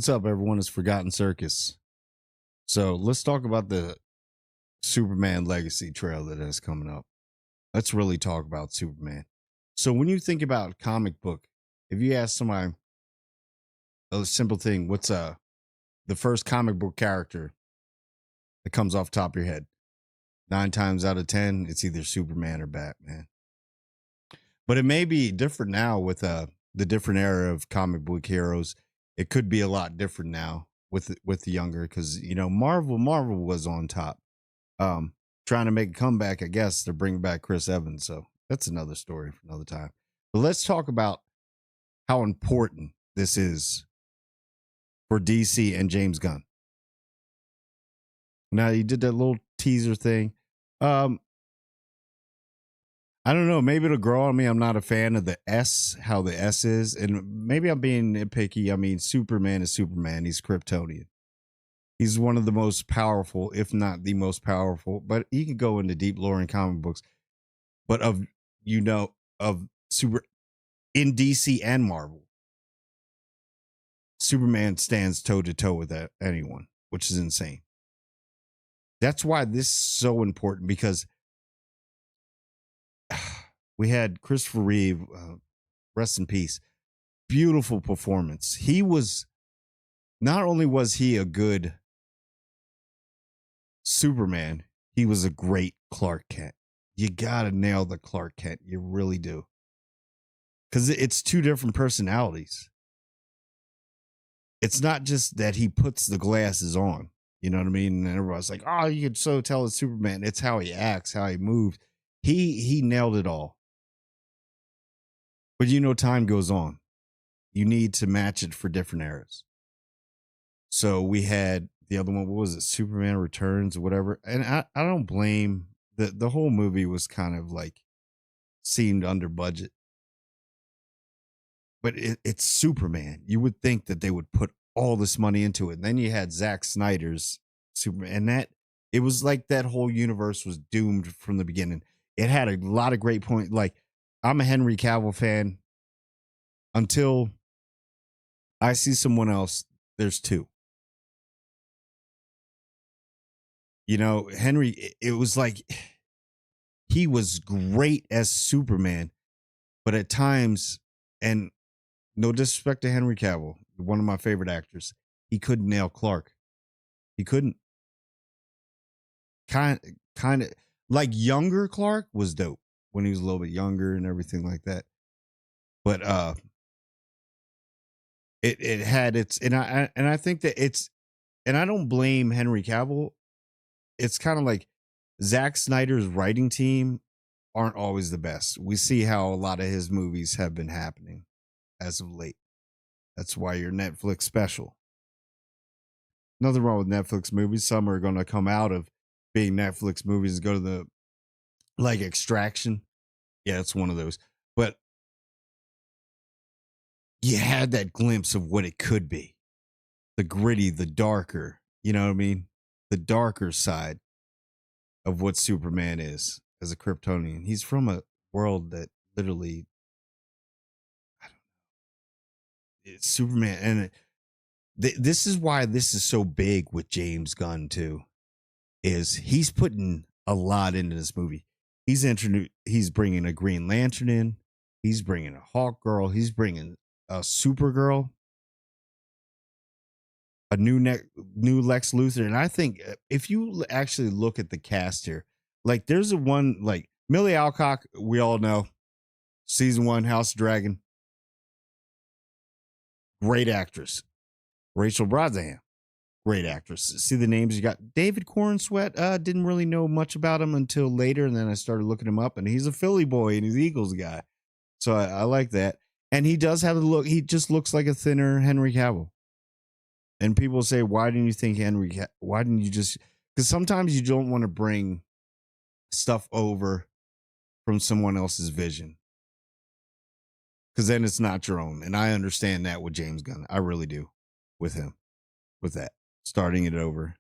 What's up, everyone? It's Forgotten Circus. So let's talk about the Superman legacy trail that is coming up. Let's really talk about Superman. So when you think about comic book, if you ask somebody a simple thing, what's the first comic book character that comes off the top of your head? 9 times out of 10, it's either Superman or Batman. But it may be different now with the different era of comic book heroes. It could be a lot different now with the younger, because Marvel was on top, trying to make a comeback. I guess they're bringing back Chris Evans, so that's another story for another time. But let's talk about how important this is for DC and James Gunn. Now, you did that little teaser thing. I don't know. Maybe it'll grow on me. I'm not a fan of the S, how the S is. And maybe I'm being nitpicky. I mean, Superman is Superman. He's Kryptonian. He's one of the most powerful, if not the most powerful. But he can go into deep lore in comic books. But of super in DC and Marvel, Superman stands toe to toe with anyone, which is insane. That's why this is so important, because we had Christopher Reeve, rest in peace. Beautiful performance. Not only was he a good Superman, he was a great Clark Kent. You gotta nail the Clark Kent. You really do. Because it's two different personalities. It's not just that he puts the glasses on. You know what I mean? And everybody's like, oh, you could so tell it's Superman. It's how he acts, how he moves. He nailed it all. But time goes on. You need to match it for different eras. So we had the other one, what was it? Superman Returns or whatever. And I don't blame the whole movie was kind of like seemed under budget. But it's Superman. You would think that they would put all this money into it. And then you had Zack Snyder's Superman. And it was like that whole universe was doomed from the beginning. It had a lot of great points. Like, I'm a Henry Cavill fan until I see someone else. There's two. Henry, it was like he was great as Superman, but at times, and no disrespect to Henry Cavill, one of my favorite actors, he couldn't nail Clark. He couldn't. Kind of like younger Clark was dope when he was a little bit younger and everything like that. But it had its, and I think that it's, and I don't blame Henry Cavill. It's kind of like Zack Snyder's writing team aren't always the best. We see how a lot of his movies have been happening as of late. That's why your Netflix special. Nothing wrong with Netflix movies. Some are going to come out of being Netflix movies and go to the, like, Extraction. Yeah, it's one of those. But you had that glimpse of what it could be. The gritty, the darker, you know what I mean? The darker side of what Superman is as a Kryptonian. He's from a world that literally, I don't know, it's Superman. And this is why this is so big with James Gunn too, is he's putting a lot into this movie. He's bringing a Green Lantern in. He's bringing a Hawk Girl. He's bringing a Supergirl, a new Lex Luthor. And I think if you actually look at the cast here, like there's one, like Millie Alcock, we all know, season 1, House of Dragon. Great actress. Rachel Brosnahan, great actress. See the names you got. David Cornsweet, didn't really know much about him until later, and then I started looking him up, and he's a Philly boy and he's Eagles guy. So I like that. And he does have the look. He just looks like a thinner Henry Cavill. And people say, why didn't you think why didn't you just, because sometimes you don't want to bring stuff over from someone else's vision, because then it's not your own. And I understand that with James Gunn. I really do with him, with that, starting it over.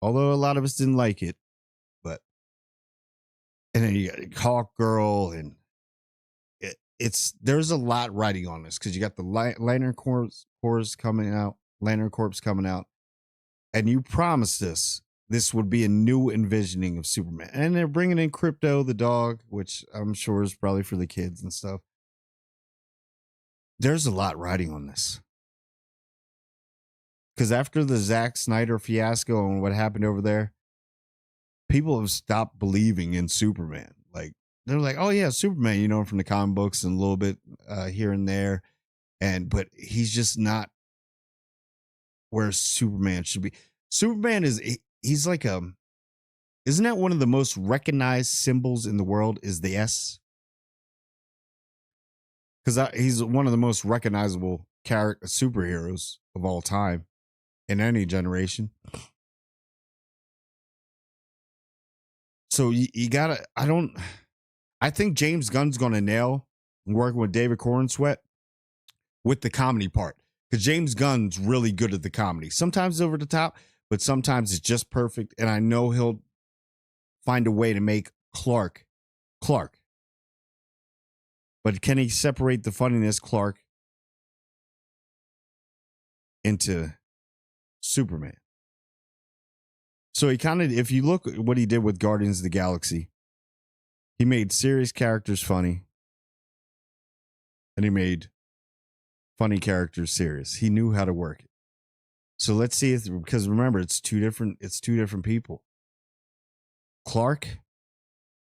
Although a lot of us didn't like it, but, and then you got Hawk Girl, and there's a lot riding on this, because you got the Lantern Corps coming out, Lantern Corps coming out, and you promised us this would be a new envisioning of Superman. And they're bringing in Crypto the dog, which I'm sure is probably for the kids and stuff. There's a lot riding on this. Because after the Zack Snyder fiasco and what happened over there, people have stopped believing in Superman. Like, they're like, oh yeah, Superman, you know, from the comic books and a little bit here and there. But he's just not where Superman should be. Superman he's like isn't that one of the most recognized symbols in the world is the S? Because he's one of the most recognizable superheroes of all time in any generation. So you gotta, I think James Gunn's gonna nail working with David Corenswet with the comedy part. Because James Gunn's really good at the comedy. Sometimes over the top, but sometimes it's just perfect. And I know he'll find a way to make Clark. But can he separate the funniness Clark into Superman? So he kind of, if you look at what he did with Guardians of the Galaxy, he made serious characters funny. And he made funny characters serious. He knew how to work it. So let's see if, because remember, it's two different people. Clark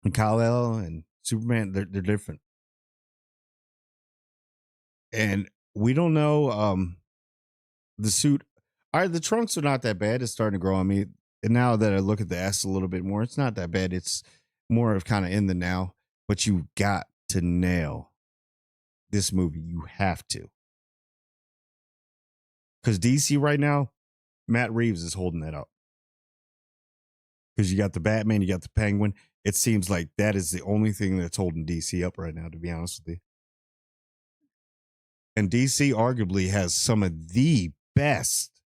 and Kal-El and Superman, they're different. And we don't know the suit. All right, the trunks are not that bad. It's starting to grow on me. And now that I look at the S a little bit more, it's not that bad. It's more of kind of in the now. But you got to nail this movie. You have to. Because DC right now, Matt Reeves is holding that up. Because you got the Batman, you got the Penguin. It seems like that is the only thing that's holding DC up right now, to be honest with you. And DC arguably has some of the best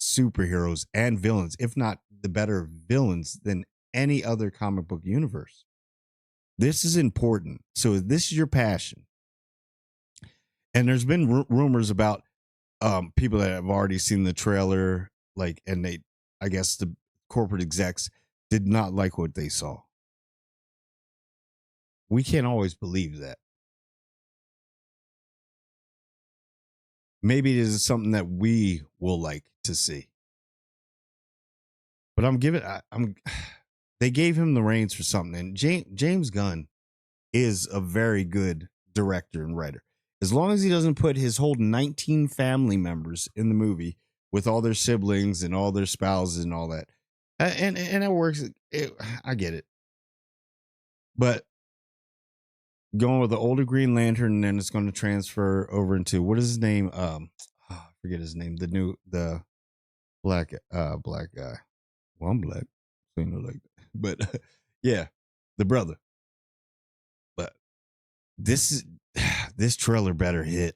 superheroes and villains, if not the better villains than any other comic book universe. This is important. So this is your passion. And there's been rumors about people that have already seen the trailer, like, and they, I guess the corporate execs did not like what they saw. We can't always believe that. Maybe it is something that we will like to see. But they gave him the reins for something. And James Gunn is a very good director and writer. As long as he doesn't put his whole 19 family members in the movie with all their siblings and all their spouses and all that. And it works. I get it. But going with the older Green Lantern, and then it's going to transfer over into, what is his name? I forget his name. The black guy. Well, I'm black, so you know, like that. But yeah, the brother. But this trailer better hit.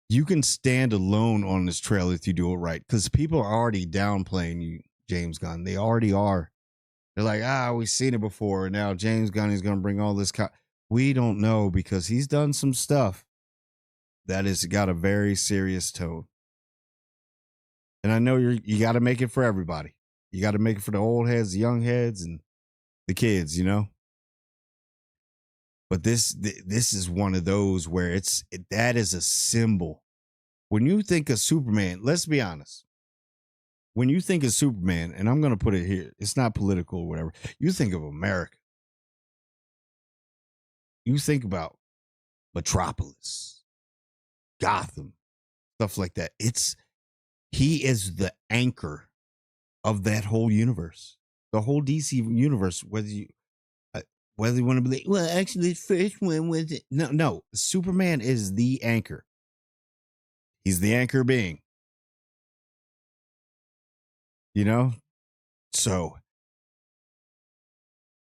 You can stand alone on this trailer if you do it right, because people are already downplaying you, James Gunn. They already are. They're like, we've seen it before. And now James Gunn is going to bring all this. We don't know, because he's done some stuff that has got a very serious tone. And I know you got to make it for everybody. You got to make it for the old heads, the young heads, and the kids, you know. But this is one of those where that is a symbol. When you think of Superman, let's be honest. When you think of Superman, and I'm going to put it here, it's not political or whatever. You think of America. You think about Metropolis, Gotham, stuff like that. He is the anchor of that whole universe, the whole DC universe. Whether you want to believe, well, actually, the first one was it. No, Superman is the anchor. He's the anchor being. You know, so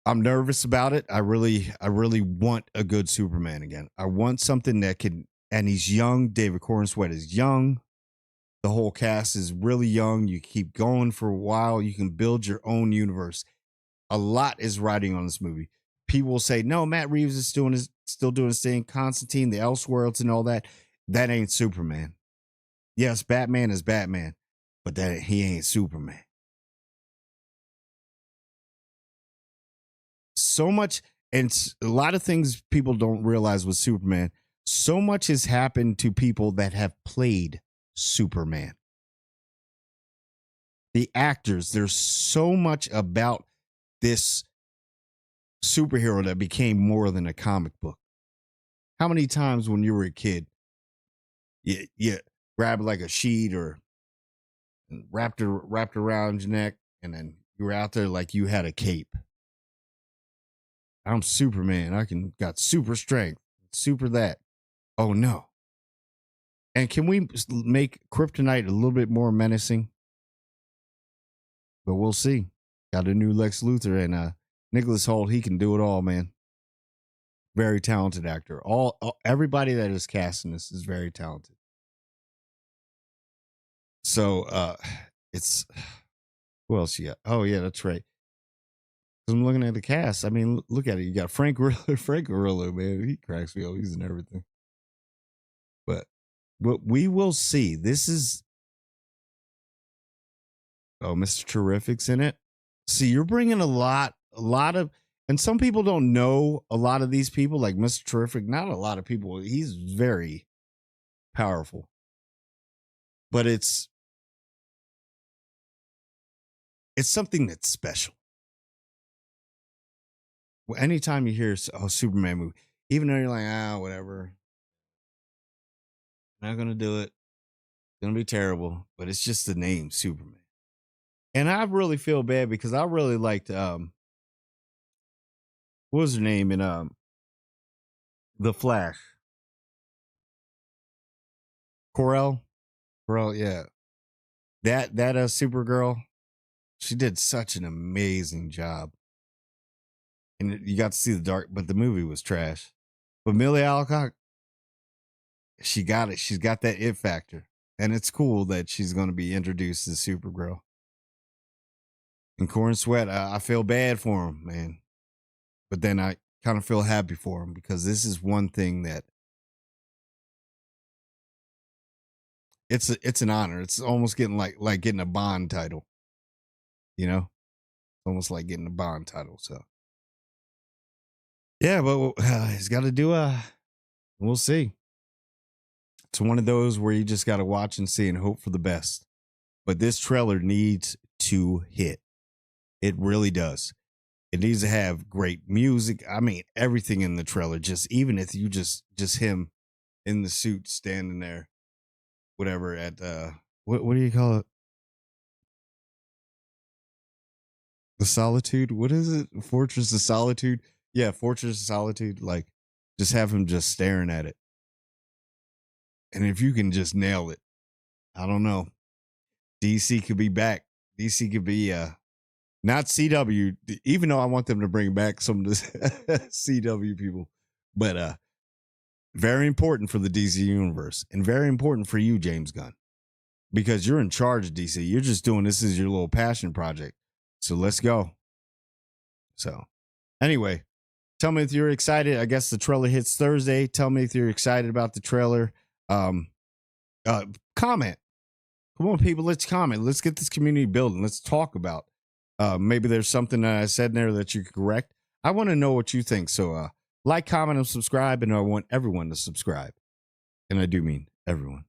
I'm nervous about it. I really want a good Superman again. I want something that can, and he's young. David Corenswet is young. The whole cast is really young. You keep going for a while. You can build your own universe. A lot is riding on this movie. People will say, no, Matt Reeves is still doing his thing. Constantine, the Elseworlds and all that. That ain't Superman. Yes, Batman is Batman, but that he ain't Superman. So much, and a lot of things people don't realize with Superman. So much has happened to people that have played Superman. The actors, there's so much about this superhero that became more than a comic book. How many times when you were a kid, you grabbed like a sheet or wrapped around your neck, and then you were out there like you had a cape. I'm Superman. I can got super strength, super that. Oh no! And can we make Kryptonite a little bit more menacing? But we'll see. Got a new Lex Luthor and Nicholas Hoult. He can do it all, man. Very talented actor. All everybody that is casting this is very talented. So it's who else you got? Oh yeah, that's right. I'm looking at the cast. I mean, look at it. You got Frank Grillo. Frank Grillo, man, he cracks me up. He's in everything. But we will see. This is Mr. Terrific's in it. See, you're bringing a lot of, and some people don't know a lot of these people, like Mr. Terrific. Not a lot of people. He's very powerful, but it's something that's special. Anytime you hear Superman movie, even though you're like whatever, not gonna do it, it's gonna be terrible, but it's just the name Superman. And I really feel bad because I really liked what was her name in The Flash? Corel, yeah. That Supergirl, she did such an amazing job. And you got to see the dark, but the movie was trash. But Millie Alcock, she got it. She's got that it factor. And it's cool that she's going to be introduced as Supergirl. And Corn Sweat, I feel bad for him, man. But then I kind of feel happy for him because this is one thing that it's an honor. It's almost getting like getting a Bond title, you know, almost like getting a Bond title. So yeah, but he's got to do we'll see. It's one of those where you just got to watch and see and hope for the best. But this trailer needs to hit. It really does. It needs to have great music. I mean, everything in the trailer. Just even if you just him in the suit standing there, whatever at what do you call it? The Solitude. What is it? Fortress of Solitude. Yeah, Fortress of Solitude. Like, just have him just staring at it. And if you can just nail it, I don't know. DC could be back. DC could be not CW, even though I want them to bring back some of the CW people. But very important for the DC universe and very important for you, James Gunn, because you're in charge of DC. You're just doing this as your little passion project. So let's go. So anyway, tell me if you're excited. I guess the trailer hits Thursday. Tell me if you're excited about the trailer. Comment. Come on, people. Let's comment. Let's get this community building. Let's talk about maybe there's something that I said in there that you could correct. I want to know what you think. So like, comment, and subscribe. And I want everyone to subscribe. And I do mean everyone.